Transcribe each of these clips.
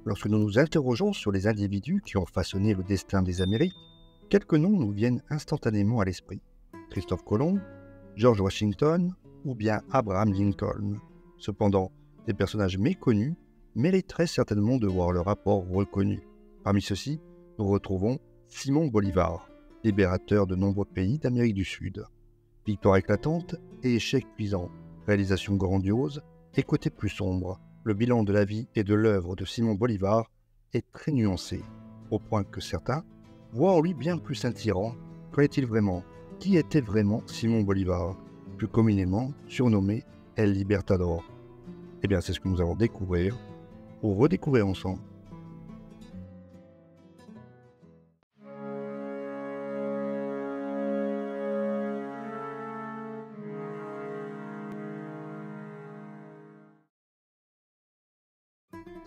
Lorsque nous nous interrogeons sur les individus qui ont façonné le destin des Amériques, quelques noms nous viennent instantanément à l'esprit. Christophe Colomb, George Washington ou bien Abraham Lincoln. Cependant, des personnages méconnus mériteraient certainement de voir leur rapport reconnu. Parmi ceux-ci, nous retrouvons Simon Bolivar, libérateur de nombreux pays d'Amérique du Sud. Victoire éclatante et échec cuisant, réalisation grandiose et côté plus sombre. Le bilan de la vie et de l'œuvre de Simon Bolivar est très nuancé, au point que certains voient en lui bien plus un tyran. Qu'en est-il vraiment? Qui était vraiment Simon Bolivar, plus communément surnommé El Libertador? Eh bien, c'est ce que nous allons découvrir ou redécouvrir ensemble.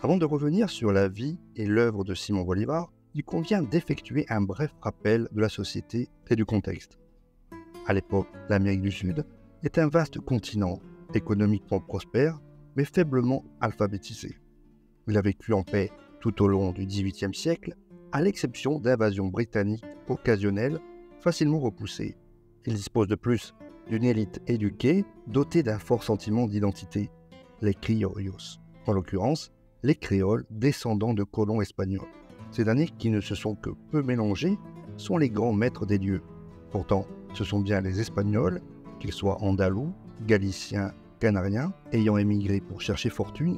Avant de revenir sur la vie et l'œuvre de Simon Bolivar, il convient d'effectuer un bref rappel de la société et du contexte. À l'époque, l'Amérique du Sud est un vaste continent, économiquement prospère, mais faiblement alphabétisé. Il a vécu en paix tout au long du XVIIIe siècle, à l'exception d'invasions britanniques occasionnelles facilement repoussées. Il dispose de plus d'une élite éduquée dotée d'un fort sentiment d'identité, les criollos, en l'occurrence les créoles descendants de colons espagnols. Ces derniers, qui ne se sont que peu mélangés, sont les grands maîtres des lieux. Pourtant, ce sont bien les Espagnols, qu'ils soient andalous, galiciens, canariens, ayant émigré pour chercher fortune,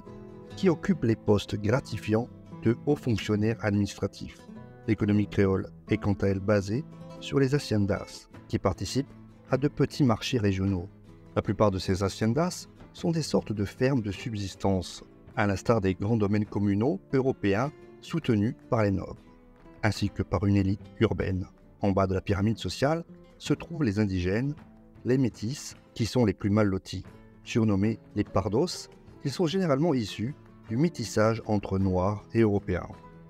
qui occupent les postes gratifiants de hauts fonctionnaires administratifs. L'économie créole est quant à elle basée sur les haciendas, qui participent à de petits marchés régionaux. La plupart de ces haciendas sont des sortes de fermes de subsistance, à l'instar des grands domaines communaux européens soutenus par les nobles, ainsi que par une élite urbaine. En bas de la pyramide sociale se trouvent les indigènes, les métis, qui sont les plus mal lotis. Surnommés les pardos, ils sont généralement issus du métissage entre Noirs et Européens.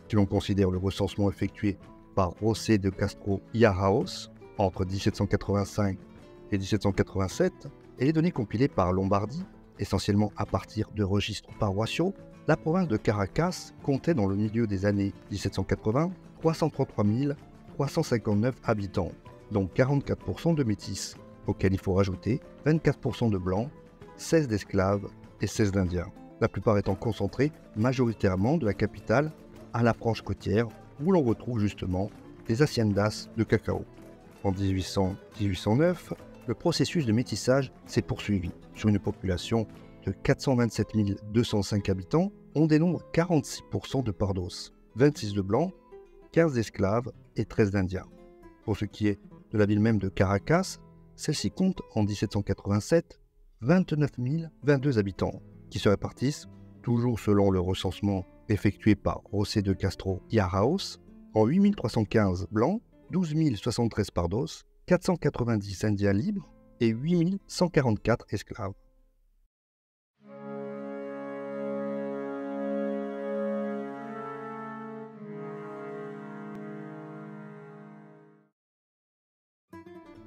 Si l'on considère le recensement effectué par José de Castro y Araoz entre 1785 et 1787 et les données compilées par Lombardie, essentiellement à partir de registres paroissiaux, la province de Caracas comptait dans le milieu des années 1780 333 359 habitants, dont 44% de métis, auxquels il faut rajouter 24% de blancs, 16 d'esclaves et 16 d'indiens, la plupart étant concentrés majoritairement de la capitale à la frange côtière, où l'on retrouve justement les haciendas de cacao. En 1800-1809, le processus de métissage s'est poursuivi. Sur une population de 427 205 habitants, on dénombre 46% de pardos, 26 de blancs, 15 d'esclaves et 13 d'indiens. Pour ce qui est de la ville même de Caracas, celle-ci compte en 1787 29 022 habitants, qui se répartissent, toujours selon le recensement effectué par José de Castro y Araoz, en 8 315 blancs, 12 073 pardos, 490 indiens libres et 8 144 esclaves.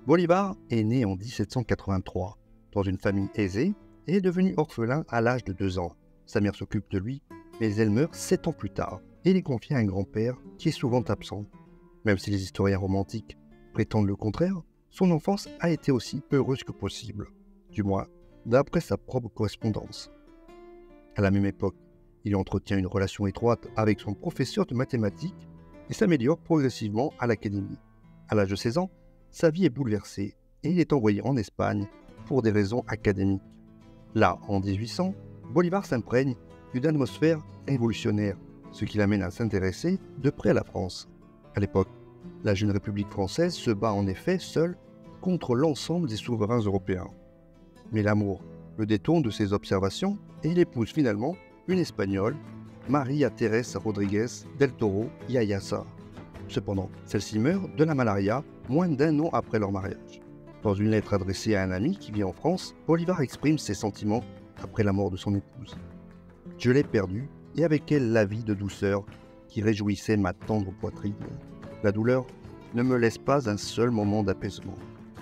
Bolivar est né en 1783 dans une famille aisée et est devenu orphelin à l'âge de 2 ans. Sa mère s'occupe de lui, mais elle meurt 7 ans plus tard et il est confié à un grand-père qui est souvent absent. Même si les historiens romantiques prétendent le contraire, son enfance a été aussi heureuse que possible, du moins d'après sa propre correspondance. À la même époque, il entretient une relation étroite avec son professeur de mathématiques et s'améliore progressivement à l'académie. À l'âge de 16 ans, sa vie est bouleversée et il est envoyé en Espagne pour des raisons académiques. Là, en 1800, Bolivar s'imprègne d'une atmosphère révolutionnaire, ce qui l'amène à s'intéresser de près à la France. À l'époque, la jeune République française se bat en effet seule contre l'ensemble des souverains européens. Mais l'amour le détourne de ses observations et il épouse finalement une Espagnole, María Teresa Rodríguez del Toro y Ayasa. Cependant, celle-ci meurt de la malaria moins d'1 an après leur mariage. Dans une lettre adressée à un ami qui vit en France, Bolivar exprime ses sentiments après la mort de son épouse. « Je l'ai perdue et avec elle la vie de douceur qui réjouissait ma tendre poitrine. La douleur ne me laisse pas un seul moment d'apaisement. »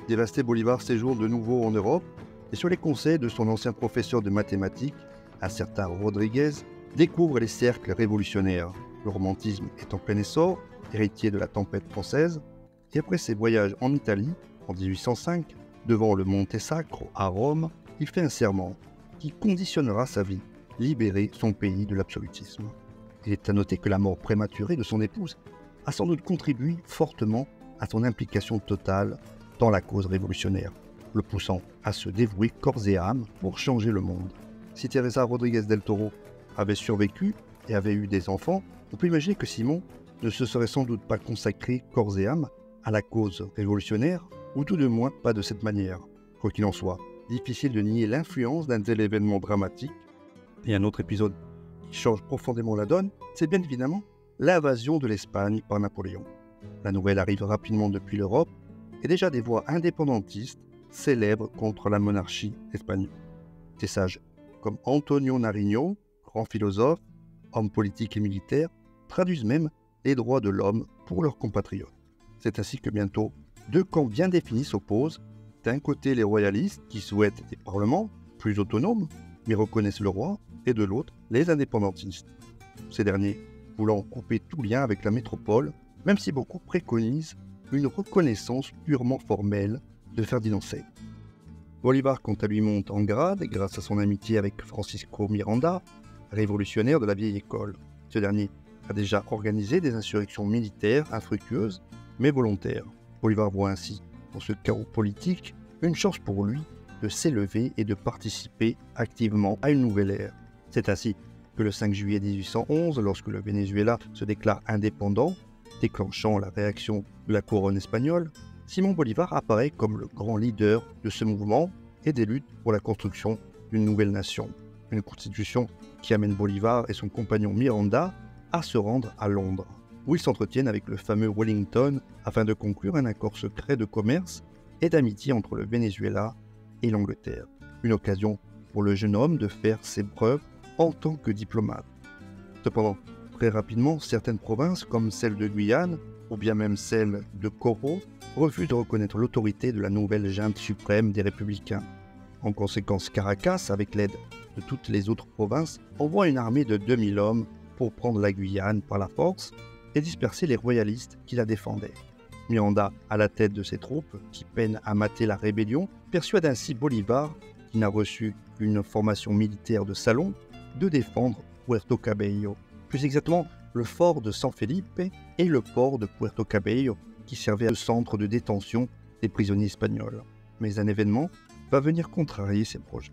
Dévasté, Bolivar séjourne de nouveau en Europe et sur les conseils de son ancien professeur de mathématiques, un certain Rodriguez, découvre les cercles révolutionnaires. Le romantisme est en plein essor, héritier de la tempête française, et après ses voyages en Italie, en 1805, devant le Monte Sacro à Rome, il fait un serment qui conditionnera sa vie, libérer son pays de l'absolutisme. Il est à noter que la mort prématurée de son épouse a sans doute contribué fortement à son implication totale dans la cause révolutionnaire, le poussant à se dévouer corps et âme pour changer le monde. Si Teresa Rodríguez del Toro avait survécu et avait eu des enfants, on peut imaginer que Simon ne se serait sans doute pas consacré corps et âme à la cause révolutionnaire, ou tout de moins pas de cette manière. Quoi qu'il en soit, difficile de nier l'influence d'un tel événement dramatique. Et un autre épisode qui change profondément la donne, c'est bien évidemment l'invasion de l'Espagne par Napoléon. La nouvelle arrive rapidement depuis l'Europe, et déjà des voix indépendantistes célèbrent contre la monarchie espagnole. Des sages comme Antonio Nariño, grand philosophe, homme politique et militaire, traduisent même les droits de l'homme pour leurs compatriotes. C'est ainsi que bientôt, deux camps bien définis s'opposent. D'un côté, les royalistes qui souhaitent des parlements plus autonomes, mais reconnaissent le roi, et de l'autre, les indépendantistes. Ces derniers voulant couper tout lien avec la métropole, même si beaucoup préconisent une reconnaissance purement formelle de Ferdinand VII. Bolivar, quant à lui, monte en grade grâce à son amitié avec Francisco Miranda, révolutionnaire de la vieille école. Ce dernier a déjà organisé des insurrections militaires infructueuses, mais volontaires. Bolivar voit ainsi, dans ce chaos politique, une chance pour lui de s'élever et de participer activement à une nouvelle ère. C'est ainsi que le 5 juillet 1811, lorsque le Venezuela se déclare indépendant, déclenchant la réaction de la couronne espagnole, Simón Bolívar apparaît comme le grand leader de ce mouvement et des luttes pour la construction d'une nouvelle nation. Une constitution qui amène Bolívar et son compagnon Miranda à se rendre à Londres, où ils s'entretiennent avec le fameux Wellington afin de conclure un accord secret de commerce et d'amitié entre le Venezuela et l'Angleterre. Une occasion pour le jeune homme de faire ses preuves en tant que diplomate. Cependant, très rapidement, certaines provinces, comme celle de Guyane, ou bien même celle de Coro, refusent de reconnaître l'autorité de la nouvelle junte suprême des républicains. En conséquence, Caracas, avec l'aide de toutes les autres provinces, envoie une armée de 2000 hommes pour prendre la Guyane par la force et disperser les royalistes qui la défendaient. Miranda, à la tête de ses troupes, qui peinent à mater la rébellion, persuade ainsi Bolívar, qui n'a reçu qu'une formation militaire de salon, de défendre Puerto Cabello, plus exactement le fort de San Felipe et le port de Puerto Cabello, qui servait de centre de détention des prisonniers espagnols. Mais un événement va venir contrarier ces projets.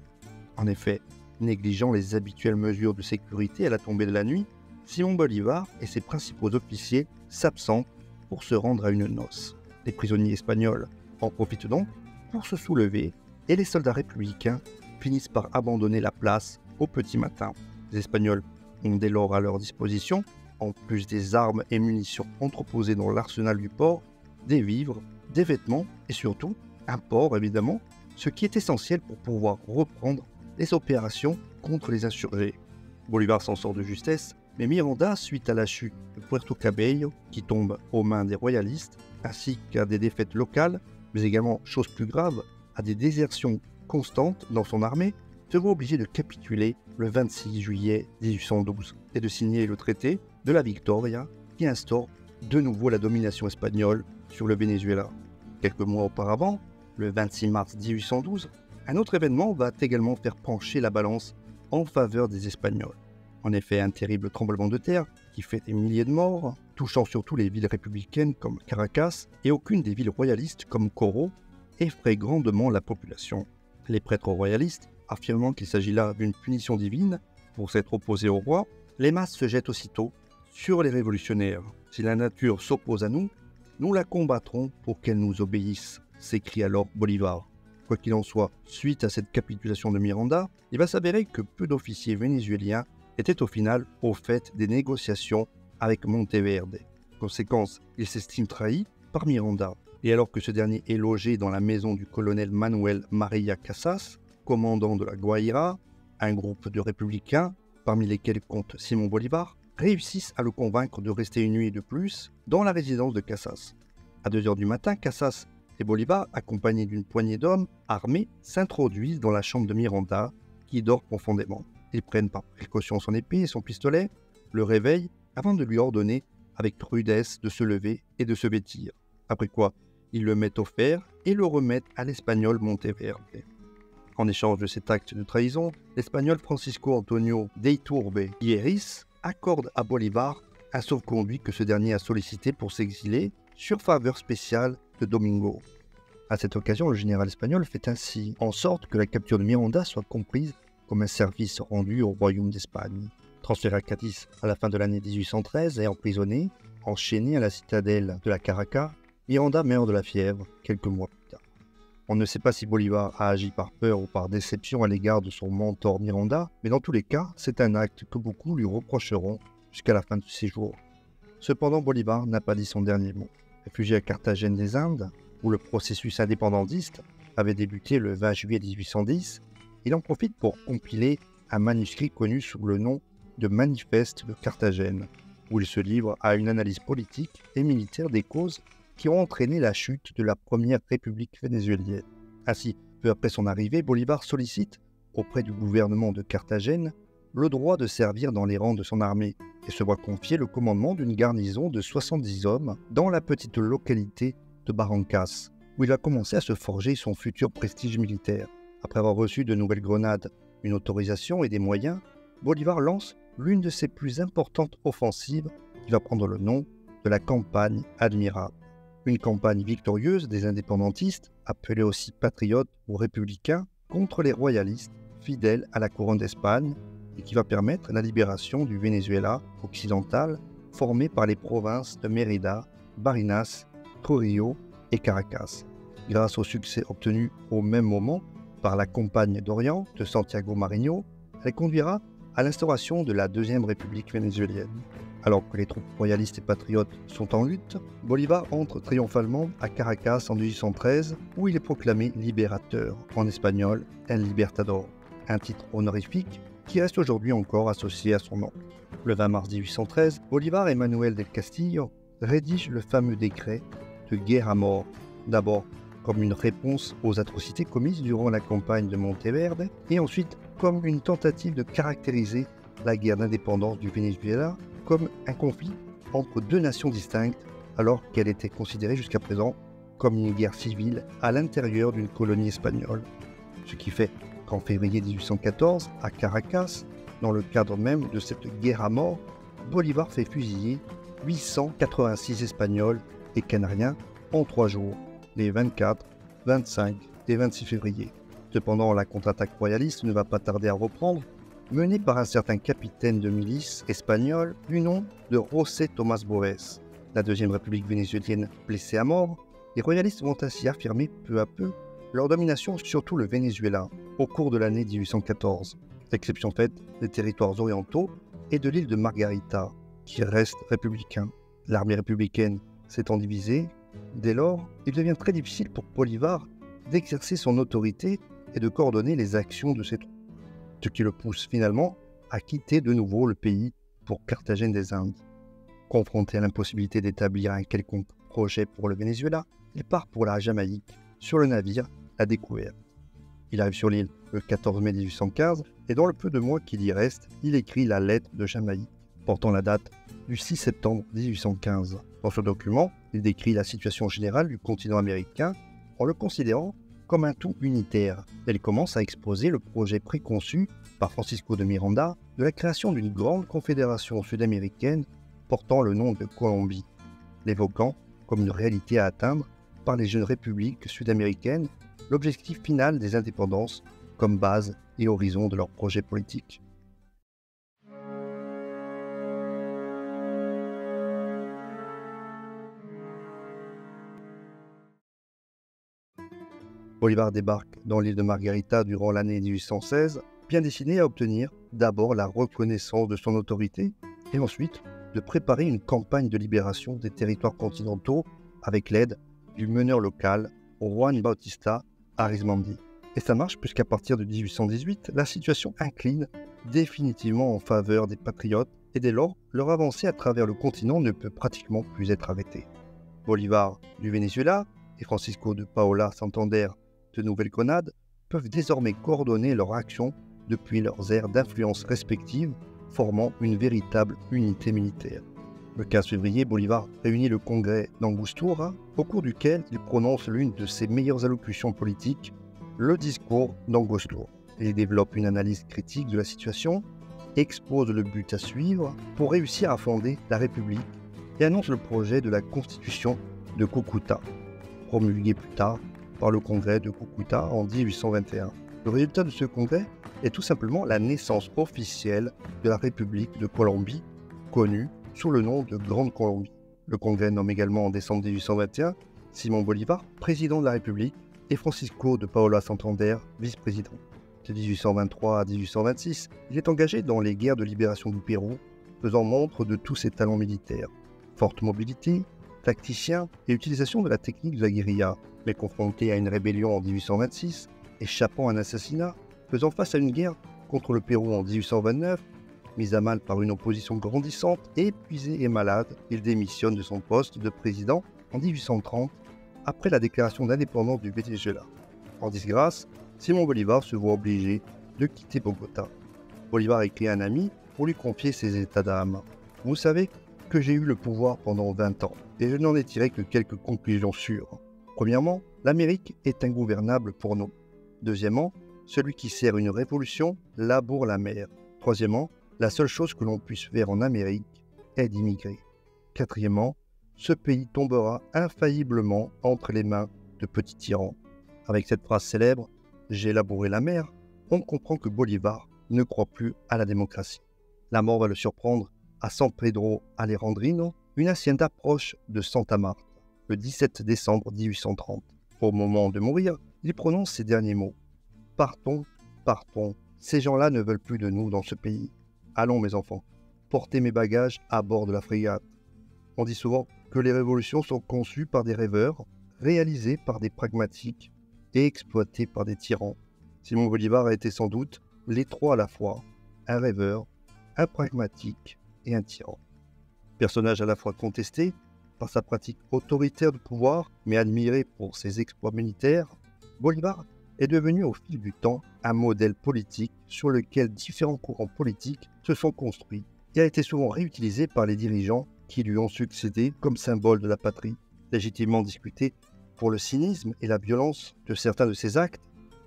En effet, négligeant les habituelles mesures de sécurité à la tombée de la nuit, Simón Bolívar et ses principaux officiers s'absentent pour se rendre à une noce. Les prisonniers espagnols en profitent donc pour se soulever et les soldats républicains finissent par abandonner la place au petit matin. Les Espagnols ont dès lors à leur disposition, en plus des armes et munitions entreposées dans l'arsenal du port, des vivres, des vêtements et surtout un port évidemment, ce qui est essentiel pour pouvoir reprendre les opérations contre les insurgés. Bolívar s'en sort de justesse, mais Miranda, suite à la chute de Puerto Cabello, qui tombe aux mains des royalistes, ainsi qu'à des défaites locales, mais également, chose plus grave, à des désertions constantes dans son armée, se voit obligé de capituler le 26 juillet 1812 et de signer le traité de la Victoria qui instaure de nouveau la domination espagnole sur le Venezuela. Quelques mois auparavant, le 26 mars 1812, un autre événement va également faire pencher la balance en faveur des Espagnols. En effet, un terrible tremblement de terre qui fait des milliers de morts, touchant surtout les villes républicaines comme Caracas et aucune des villes royalistes comme Coro, effraie grandement la population. Les prêtres royalistes, affirmant qu'il s'agit là d'une punition divine pour s'être opposés au roi, les masses se jettent aussitôt sur les révolutionnaires. Si la nature s'oppose à nous, nous la combattrons pour qu'elle nous obéisse, s'écrie alors Bolívar. Quoi qu'il en soit, suite à cette capitulation de Miranda, il va s'avérer que peu d'officiers vénézuéliens étaient au final au fait des négociations avec Monteverde. Conséquence, ils s'estiment trahis par Miranda. Et alors que ce dernier est logé dans la maison du colonel Manuel María Casas, commandant de la Guaira, un groupe de républicains, parmi lesquels compte Simón Bolívar, réussissent à le convaincre de rester une nuit de plus dans la résidence de Casas. À 2 heures du matin, Casas et Bolívar, accompagnés d'une poignée d'hommes armés, s'introduisent dans la chambre de Miranda, qui dort profondément. Ils prennent par précaution son épée et son pistolet, le réveillent avant de lui ordonner avec rudesse de se lever et de se vêtir. Après quoi, ils le mettent au fer et le remettent à l'Espagnol Monteverde. En échange de cet acte de trahison, l'Espagnol Francisco Antonio de Iturbe y Eris accorde à Bolivar un sauf-conduit que ce dernier a sollicité pour s'exiler sur faveur spéciale de Domingo. À cette occasion, le général espagnol fait ainsi en sorte que la capture de Miranda soit comprise comme un service rendu au royaume d'Espagne. Transféré à Cadiz à la fin de l'année 1813 et emprisonné, enchaîné à la citadelle de la Caracas, Miranda meurt de la fièvre quelques mois plus tard. On ne sait pas si Bolivar a agi par peur ou par déception à l'égard de son mentor Miranda, mais dans tous les cas, c'est un acte que beaucoup lui reprocheront jusqu'à la fin de ses jours. Cependant, Bolivar n'a pas dit son dernier mot. Réfugié à Carthagène des Indes, où le processus indépendantiste avait débuté le 20 juillet 1810, il en profite pour compiler un manuscrit connu sous le nom de Manifeste de Carthagène, où il se livre à une analyse politique et militaire des causes qui ont entraîné la chute de la première république vénézuélienne. Ainsi, peu après son arrivée, Bolivar sollicite, auprès du gouvernement de Carthagène, le droit de servir dans les rangs de son armée et se voit confier le commandement d'une garnison de 70 hommes dans la petite localité de Barrancas, où il a commencé à se forger son futur prestige militaire. Après avoir reçu de Nouvelle-Grenade une autorisation et des moyens, Bolivar lance l'une de ses plus importantes offensives qui va prendre le nom de la campagne admirable. Une campagne victorieuse des indépendantistes, appelés aussi patriotes ou républicains, contre les royalistes fidèles à la couronne d'Espagne et qui va permettre la libération du Venezuela occidental formé par les provinces de Mérida, Barinas, Trujillo et Caracas. Grâce au succès obtenu au même moment par la campagne d'Orient de Santiago Mariño, elle conduira à l'instauration de la Deuxième République vénézuélienne. Alors que les troupes royalistes et patriotes sont en lutte, Bolivar entre triomphalement à Caracas en 1813 où il est proclamé libérateur, en espagnol El Libertador, un titre honorifique qui reste aujourd'hui encore associé à son nom. Le 20 mars 1813, Bolivar et Manuel del Castillo rédigent le fameux décret de guerre à mort, d'abord comme une réponse aux atrocités commises durant la campagne de Monteverde et ensuite comme une tentative de caractériser la guerre d'indépendance du Venezuela comme un conflit entre deux nations distinctes alors qu'elle était considérée jusqu'à présent comme une guerre civile à l'intérieur d'une colonie espagnole. Ce qui fait qu'en février 1814, à Caracas, dans le cadre même de cette guerre à mort, Bolivar fait fusiller 886 Espagnols et Canariens en 3 jours, les 24, 25 et 26 février. Cependant, la contre-attaque royaliste ne va pas tarder à reprendre, menée par un certain capitaine de milice espagnol du nom de José Tomás Boves. La Deuxième République vénézuélienne blessée à mort, les royalistes vont ainsi affirmer peu à peu leur domination sur tout le Venezuela au cours de l'année 1814, exception faite des territoires orientaux et de l'île de Margarita, qui restent républicains. L'armée républicaine s'étant divisée, dès lors, il devient très difficile pour Bolivar d'exercer son autorité et de coordonner les actions de ses troupes, ce qui le pousse finalement à quitter de nouveau le pays pour Carthagène des Indes. Confronté à l'impossibilité d'établir un quelconque projet pour le Venezuela, il part pour la Jamaïque sur le navire La Découverte. Il arrive sur l'île le 14 mai 1815 et dans le peu de mois qu'il y reste, il écrit la lettre de Jamaïque, portant la date du 6 septembre 1815. Dans ce document, il décrit la situation générale du continent américain en le considérant comme un tout unitaire. Elle commence à exposer le projet préconçu par Francisco de Miranda de la création d'une grande confédération sud-américaine portant le nom de Colombie, l'évoquant comme une réalité à atteindre par les jeunes républiques sud-américaines, l'objectif final des indépendances comme base et horizon de leur projet politique. Bolivar débarque dans l'île de Margarita durant l'année 1816, bien destiné à obtenir d'abord la reconnaissance de son autorité et ensuite de préparer une campagne de libération des territoires continentaux avec l'aide du meneur local Juan Bautista Arizmendi. Et ça marche puisqu'à partir de 1818, la situation incline définitivement en faveur des patriotes et dès lors, leur avancée à travers le continent ne peut pratiquement plus être arrêtée. Bolivar du Venezuela et Francisco de Paula Santander de Nouvelle-Grenade peuvent désormais coordonner leur action depuis leurs aires d'influence respectives, formant une véritable unité militaire. Le 15 février, Bolivar réunit le congrès d'Angostura, au cours duquel il prononce l'une de ses meilleures allocutions politiques, le discours d'Angostura. Il développe une analyse critique de la situation, expose le but à suivre pour réussir à fonder la République et annonce le projet de la Constitution de Cúcuta, promulguée plus tard par le congrès de Cúcuta en 1821. Le résultat de ce congrès est tout simplement la naissance officielle de la République de Colombie, connue sous le nom de Grande Colombie. Le congrès nomme également en décembre 1821 Simón Bolívar président de la République et Francisco de Paula Santander vice-président. De 1823 à 1826, il est engagé dans les guerres de libération du Pérou, faisant montre de tous ses talents militaires. Forte mobilité, tacticien et utilisation de la technique de la guérilla, mais confronté à une rébellion en 1826, échappant à un assassinat, faisant face à une guerre contre le Pérou en 1829, mis à mal par une opposition grandissante, épuisé et malade, il démissionne de son poste de président en 1830, après la déclaration d'indépendance du Venezuela. En disgrâce, Simón Bolívar se voit obligé de quitter Bogota. Bolívar écrit à un ami pour lui confier ses états d'âme. « Vous savez que j'ai eu le pouvoir pendant 20 ans, et je n'en ai tiré que quelques conclusions sûres. Premièrement, l'Amérique est ingouvernable pour nous. Deuxièmement, celui qui sert une révolution laboure la mer. Troisièmement, la seule chose que l'on puisse faire en Amérique est d'immigrer. Quatrièmement, ce pays tombera infailliblement entre les mains de petits tyrans. » Avec cette phrase célèbre, « J'ai labouré la mer », on comprend que Bolívar ne croit plus à la démocratie. La mort va le surprendre à San Pedro Alejandrino, une hacienda proche de Santa Marta, le 17 décembre 1830. Au moment de mourir, il prononce ces derniers mots. « Partons, partons, ces gens-là ne veulent plus de nous dans ce pays. Allons mes enfants, portez mes bagages à bord de la frégate. » On dit souvent que les révolutions sont conçues par des rêveurs, réalisées par des pragmatiques et exploitées par des tyrans. Simón Bolívar a été sans doute les trois à la fois, un rêveur, un pragmatique et un tyran. Personnage à la fois contesté par sa pratique autoritaire de pouvoir, mais admiré pour ses exploits militaires, Bolívar est devenu au fil du temps un modèle politique sur lequel différents courants politiques se sont construits et a été souvent réutilisé par les dirigeants qui lui ont succédé comme symbole de la patrie. Légitimement discuté pour le cynisme et la violence de certains de ses actes,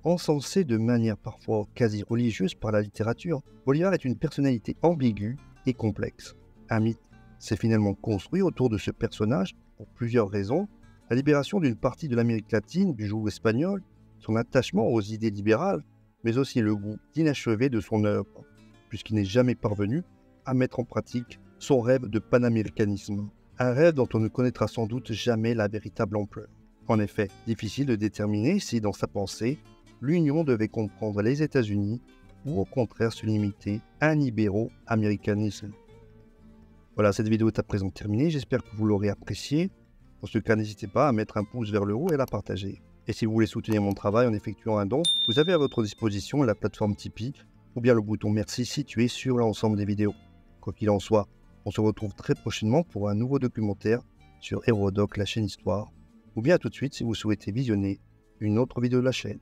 encensé de manière parfois quasi religieuse par la littérature, Bolívar est une personnalité ambiguë et complexe. Un mythe s'est finalement construit autour de ce personnage pour plusieurs raisons. La libération d'une partie de l'Amérique latine du joug espagnol, son attachement aux idées libérales, mais aussi le goût inachevé de son œuvre, puisqu'il n'est jamais parvenu à mettre en pratique son rêve de panaméricanisme. Un rêve dont on ne connaîtra sans doute jamais la véritable ampleur. En effet, difficile de déterminer si, dans sa pensée, l'Union devait comprendre les États-Unis ou au contraire se limiter à un ibéro-américanisme. Voilà, cette vidéo est à présent terminée, j'espère que vous l'aurez appréciée. Dans ce cas, n'hésitez pas à mettre un pouce vers le haut et à la partager. Et si vous voulez soutenir mon travail en effectuant un don, vous avez à votre disposition la plateforme Tipeee ou bien le bouton Merci situé sur l'ensemble des vidéos. Quoi qu'il en soit, on se retrouve très prochainement pour un nouveau documentaire sur Hérodoc, la chaîne Histoire, ou bien à tout de suite si vous souhaitez visionner une autre vidéo de la chaîne.